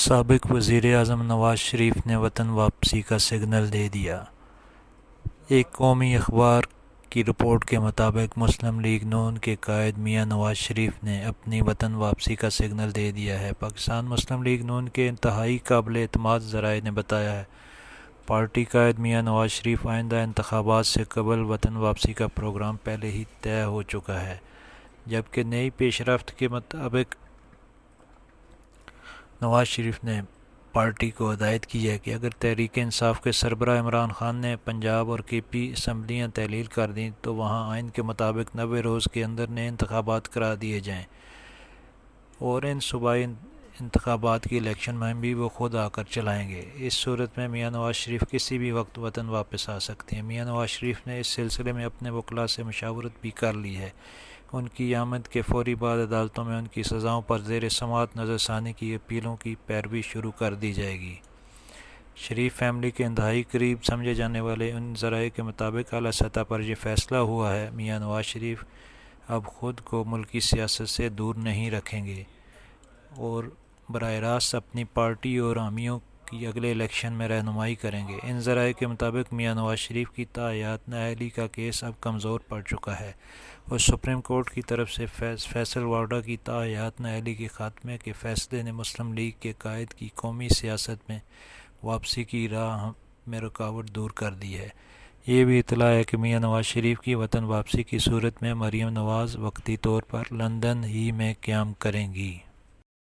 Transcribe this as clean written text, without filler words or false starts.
سابق وزیر اعظم نواز شریف نے وطن واپسی کا سگنل دے دیا۔ ایک قومی اخبار کی رپورٹ کے مطابق مسلم لیگ نون کے قائد میاں نواز شریف نے اپنی وطن واپسی کا سگنل دے دیا ہے۔ پاکستان مسلم لیگ نون کے انتہائی قابل اعتماد ذرائع نے بتایا ہے پارٹی قائد میاں نواز شریف آئندہ انتخابات سے قبل وطن واپسی کا پروگرام پہلے ہی طے ہو چکا ہے، جبکہ نئی پیش رفت کے مطابق نواز شریف نے پارٹی کو ہدایت کی ہے کہ اگر تحریک انصاف کے سربراہ عمران خان نے پنجاب اور کے پی اسمبلیاں تحلیل کر دیں تو وہاں آئین کے مطابق 90 روز کے اندر نئے انتخابات کرا دیے جائیں اور ان صوبائی انتخابات کی الیکشن مہم بھی وہ خود آ کر چلائیں گے۔ اس صورت میں میاں نواز شریف کسی بھی وقت وطن واپس آ سکتے ہیں۔ میاں نواز شریف نے اس سلسلے میں اپنے وکلاء سے مشاورت بھی کر لی ہے۔ ان کی آمد کے فوری بعد عدالتوں میں ان کی سزاؤں پر زیر سماعت نظر ثانی کی اپیلوں کی پیروی شروع کر دی جائے گی۔ شریف فیملی کے انتہائی قریب سمجھے جانے والے ان ذرائع کے مطابق اعلیٰ سطح پر یہ فیصلہ ہوا ہے میاں نواز شریف اب خود کو ملکی سیاست سے دور نہیں رکھیں گے اور براہ راست اپنی پارٹی اور حامیوں کی اگلے الیکشن میں رہنمائی کریں گے۔ ان ذرائع کے مطابق میاں نواز شریف کی تاحیات نااہلی کا کیس اب کمزور پڑ چکا ہے اور سپریم کورٹ کی طرف سے فیصل وارڈا کی تاحیات نااہلی کے خاتمے کے فیصلے نے مسلم لیگ کے قائد کی قومی سیاست میں واپسی کی راہ میں رکاوٹ دور کر دی ہے۔ یہ بھی اطلاع ہے کہ میاں نواز شریف کی وطن واپسی کی صورت میں مریم نواز وقتی طور پر لندن ہی میں قیام کریں گی۔